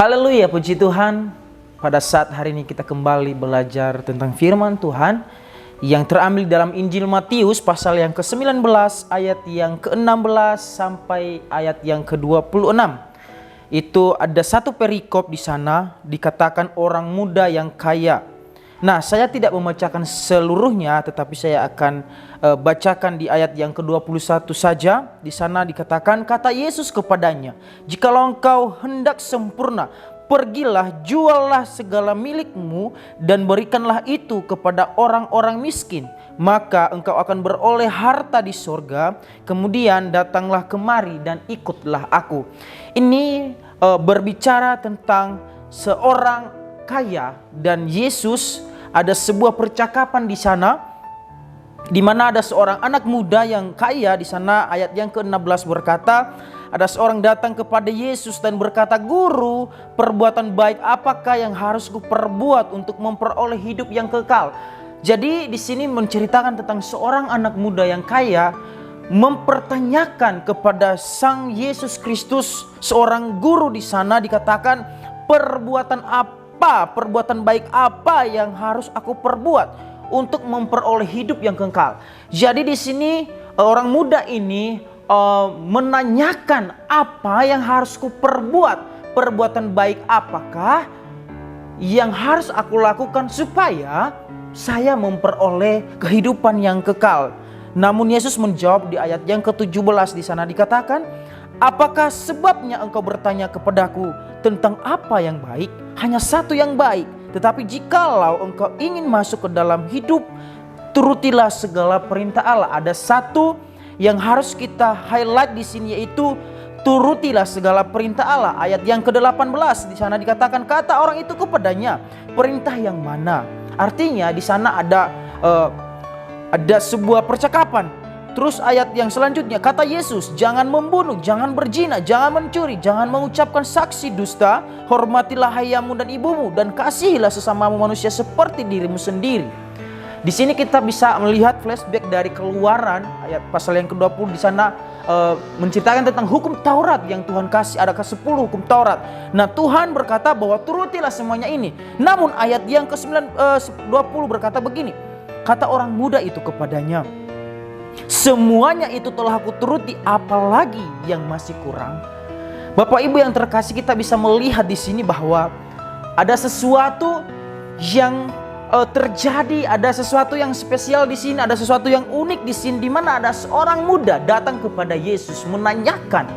Haleluya, puji Tuhan. Pada saat hari ini kita kembali belajar tentang firman Tuhan yang terambil dalam Injil Matius pasal yang ke-19 ayat yang ke-16 sampai ayat yang ke-26. Itu ada satu perikop di sana dikatakan orang muda yang kaya. Nah, saya tidak membacakan seluruhnya, tetapi saya akan bacakan di ayat yang ke-21 saja. Di sana dikatakan, kata Yesus kepadanya, "Jikalau engkau hendak sempurna, pergilah, juallah segala milikmu dan berikanlah itu kepada orang-orang miskin, maka engkau akan beroleh harta di sorga. Kemudian datanglah kemari dan ikutlah aku." Ini berbicara tentang seorang kaya, dan Yesus ada sebuah percakapan di sana di mana ada seorang anak muda yang kaya. Di sana ayat yang ke-16 berkata, ada seorang datang kepada Yesus dan berkata, "Guru, perbuatan baik apakah yang harus kuperbuat untuk memperoleh hidup yang kekal?" Jadi di sini menceritakan tentang seorang anak muda yang kaya mempertanyakan kepada Sang Yesus Kristus, seorang guru di sana, dikatakan, perbuatan baik apa yang harus aku perbuat untuk memperoleh hidup yang kekal. Jadi di sini orang muda ini menanyakan apa yang harus ku perbuat, perbuatan baik apakah yang harus aku lakukan supaya saya memperoleh kehidupan yang kekal. Namun Yesus menjawab di ayat yang ke-17 di sana dikatakan, "Apakah sebabnya engkau bertanya kepadaku tentang apa yang baik? Hanya satu yang baik. Tetapi jikalau engkau ingin masuk ke dalam hidup, turutilah segala perintah Allah." Ada satu yang harus kita highlight di sini, yaitu turutilah segala perintah Allah. Ayat yang ke-18 di sana dikatakan, kata orang itu kepadanya, "Perintah yang mana?" Artinya di sana ada sebuah percakapan. Terus ayat yang selanjutnya kata Yesus, "Jangan membunuh, jangan berzina, jangan mencuri, jangan mengucapkan saksi dusta, hormatilah ayahmu dan ibumu, dan kasihilah sesamamu manusia seperti dirimu sendiri." Di sini kita bisa melihat flashback dari Keluaran ayat pasal yang ke-20 di sana menceritakan tentang hukum Taurat yang Tuhan kasih, ada ke-10 hukum Taurat. Nah, Tuhan berkata bahwa turutilah semuanya ini. Namun ayat yang ke-20 berkata begini, kata orang muda itu kepadanya, "Semuanya itu telah aku turuti, apalagi yang masih kurang?" Bapak Ibu yang terkasih, kita bisa melihat di sini bahwa ada sesuatu yang terjadi, ada sesuatu yang spesial di sini, ada sesuatu yang unik di sini, di mana ada seorang muda datang kepada Yesus menanyakan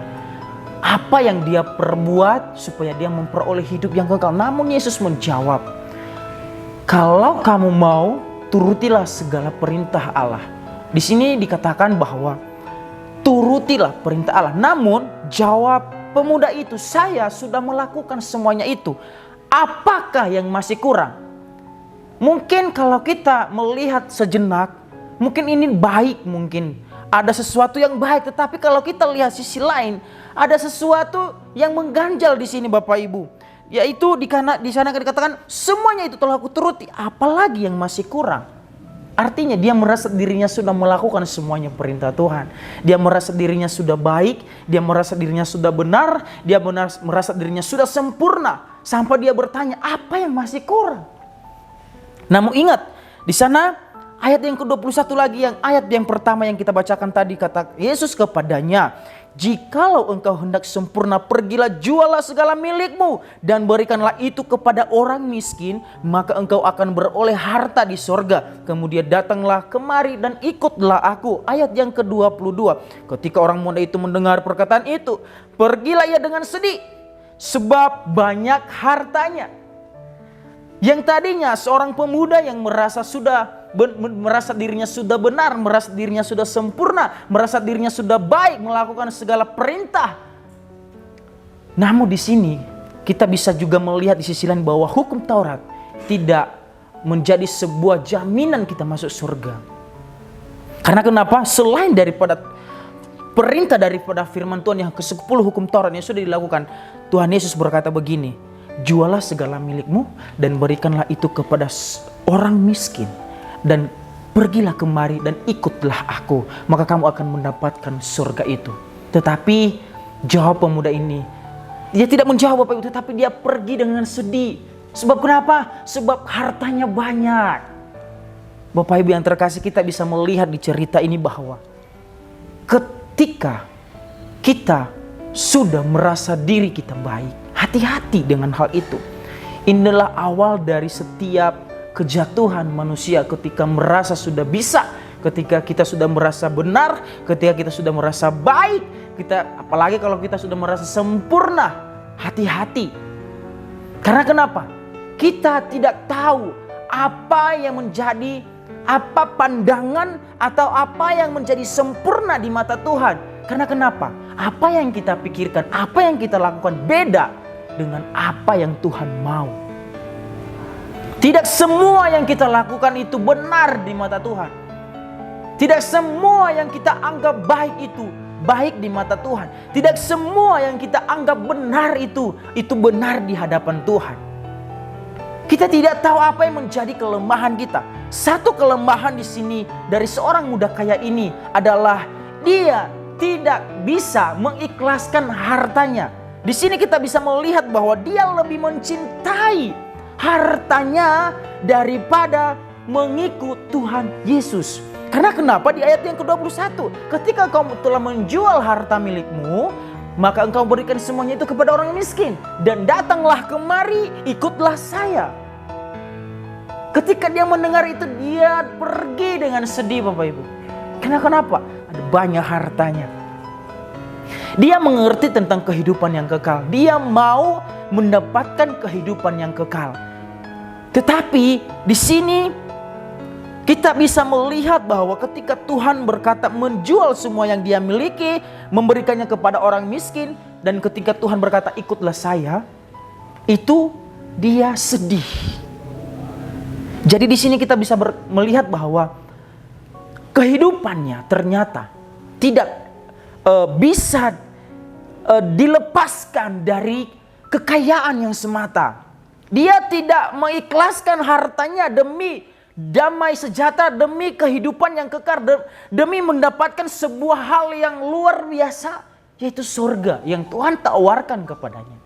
apa yang dia perbuat supaya dia memperoleh hidup yang kekal. Namun Yesus menjawab, "Kalau kamu mau, turutilah segala perintah Allah." Di sini dikatakan bahwa turutilah perintah Allah. Namun jawab pemuda itu, "Saya sudah melakukan semuanya itu. Apakah yang masih kurang?" Mungkin kalau kita melihat sejenak, mungkin ini baik, mungkin ada sesuatu yang baik. Tetapi kalau kita lihat sisi lain, ada sesuatu yang mengganjal di sini Bapak Ibu. Yaitu di sana dikatakan, "Semuanya itu telah aku turuti, apalagi yang masih kurang." Artinya dia merasa dirinya sudah melakukan semuanya perintah Tuhan. Dia merasa dirinya sudah baik, dia merasa dirinya sudah benar, dia merasa dirinya sudah sempurna. Sampai dia bertanya, apa yang masih kurang? Namun ingat, di sana ayat yang ke-21 lagi, yang ayat yang pertama yang kita bacakan tadi, kata Yesus kepadanya, "Jikalau engkau hendak sempurna, pergilah, juallah segala milikmu dan berikanlah itu kepada orang miskin, maka engkau akan beroleh harta di sorga. Kemudian datanglah kemari dan ikutlah aku." Ayat yang ke-22, ketika orang muda itu mendengar perkataan itu, pergilah ia dengan sedih, sebab banyak hartanya. Yang tadinya seorang pemuda yang merasa dirinya sudah benar, merasa dirinya sudah sempurna, merasa dirinya sudah baik, melakukan segala perintah. Namun di sini kita bisa juga melihat di sisi lain bahwa hukum Taurat tidak menjadi sebuah jaminan kita masuk surga. Karena kenapa? Selain daripada perintah daripada firman Tuhan yang ke-10 hukum Taurat yang sudah dilakukan, Tuhan Yesus berkata begini, "Jualah segala milikmu dan berikanlah itu kepada orang miskin, dan pergilah kemari dan ikutlah aku, maka kamu akan mendapatkan surga itu." Tetapi jawab pemuda ini, Dia tidak menjawab Bapak Ibu, tetapi dia pergi dengan sedih. Sebab kenapa? Sebab hartanya banyak. Bapak Ibu yang terkasih, kita bisa melihat di cerita ini bahwa ketika kita sudah merasa diri kita baik, hati-hati dengan hal itu. Inilah awal dari setiap kejatuhan manusia, ketika merasa sudah bisa, ketika kita sudah merasa benar, ketika kita sudah merasa baik, apalagi kalau kita sudah merasa sempurna, hati-hati. Karena kenapa? Kita tidak tahu apa yang menjadi, apa pandangan atau apa yang menjadi sempurna di mata Tuhan. Karena kenapa? Apa yang kita pikirkan, apa yang kita lakukan beda dengan apa yang Tuhan mau. Tidak semua yang kita lakukan itu benar di mata Tuhan. Tidak semua yang kita anggap baik itu baik di mata Tuhan. Tidak semua yang kita anggap benar itu benar di hadapan Tuhan. Kita tidak tahu apa yang menjadi kelemahan kita. Satu kelemahan di sini dari seorang muda kaya ini adalah dia tidak bisa mengikhlaskan hartanya. Di sini kita bisa melihat bahwa dia lebih mencintai hartanya daripada mengikut Tuhan Yesus. Karena kenapa? Di ayat yang ke-21, ketika kau telah menjual harta milikmu, maka engkau berikan semuanya itu kepada orang miskin, dan datanglah kemari, ikutlah saya. Ketika dia mendengar itu, dia pergi dengan sedih Bapak Ibu. Karena kenapa? Ada banyak hartanya. Dia mengerti tentang kehidupan yang kekal. Dia mau mendapatkan kehidupan yang kekal. Tetapi di sini kita bisa melihat bahwa ketika Tuhan berkata menjual semua yang dia miliki, memberikannya kepada orang miskin, dan ketika Tuhan berkata ikutlah saya, itu dia sedih. Jadi di sini kita bisa melihat bahwa kehidupannya ternyata tidak bisa dilepaskan dari kekayaan yang semata. Dia tidak mengikhlaskan hartanya demi damai sejahtera, demi kehidupan yang kekal, demi mendapatkan sebuah hal yang luar biasa, yaitu surga yang Tuhan tawarkan kepadanya.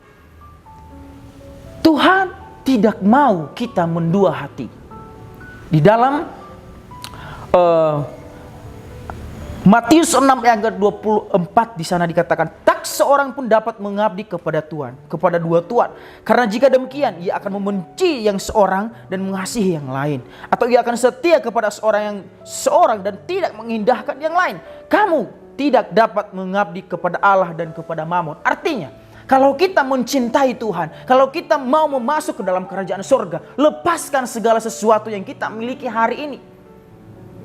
Tuhan tidak mau kita mendua hati. Di dalam Matius 6 ayat 24 di sana dikatakan, tak seorang pun dapat mengabdi kepada dua tuan. Karena jika demikian, ia akan membenci yang seorang dan mengasihi yang lain, atau ia akan setia kepada seorang dan tidak mengindahkan yang lain. Kamu tidak dapat mengabdi kepada Allah dan kepada Mammon. Artinya, kalau kita mencintai Tuhan, kalau kita mau masuk ke dalam kerajaan surga, lepaskan segala sesuatu yang kita miliki hari ini.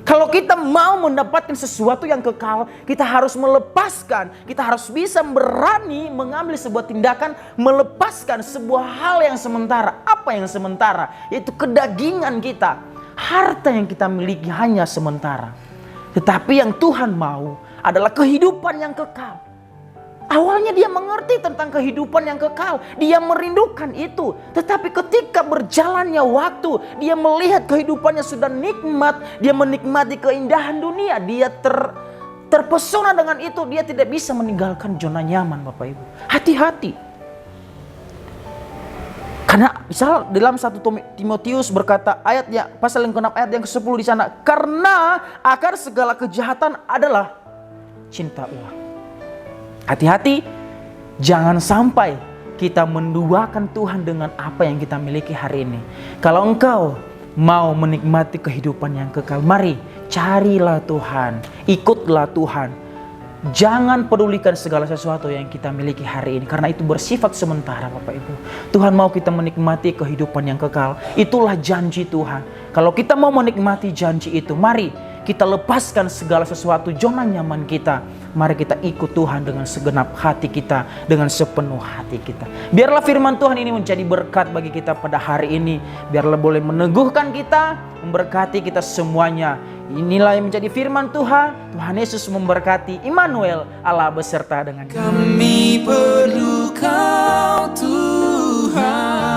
Kalau kita mau mendapatkan sesuatu yang kekal, kita harus melepaskan, kita harus bisa berani mengambil sebuah tindakan, melepaskan sebuah hal yang sementara. Apa yang sementara? Yaitu kedagingan kita. Harta yang kita miliki hanya sementara. Tetapi yang Tuhan mau adalah kehidupan yang kekal. Awalnya dia mengerti tentang kehidupan yang kekal. Dia merindukan itu. Tetapi ketika berjalannya waktu, dia melihat kehidupannya sudah nikmat. Dia menikmati keindahan dunia. Dia terpesona dengan itu. Dia tidak bisa meninggalkan zona nyaman Bapak Ibu. Hati-hati. Karena misal dalam 1 Timotius berkata ayatnya, pasal yang ke-6 ayat yang ke-10 di sana. Karena akar segala kejahatan adalah cinta uang. Hati-hati, jangan sampai kita menduakan Tuhan dengan apa yang kita miliki hari ini. Kalau engkau mau menikmati kehidupan yang kekal, mari carilah Tuhan, ikutlah Tuhan. Jangan pedulikan segala sesuatu yang kita miliki hari ini, karena itu bersifat sementara Bapak Ibu. Tuhan mau kita menikmati kehidupan yang kekal. Itulah janji Tuhan. Kalau kita mau menikmati janji itu, mari kita lepaskan segala sesuatu zona nyaman kita. Mari kita ikut Tuhan dengan segenap hati kita, dengan sepenuh hati kita. Biarlah firman Tuhan ini menjadi berkat bagi kita pada hari ini. Biarlah boleh meneguhkan kita, memberkati kita semuanya. Inilah yang menjadi firman Tuhan. Tuhan Yesus memberkati. Immanuel, Allah beserta dengan kita. Kami perlu Kau Tuhan.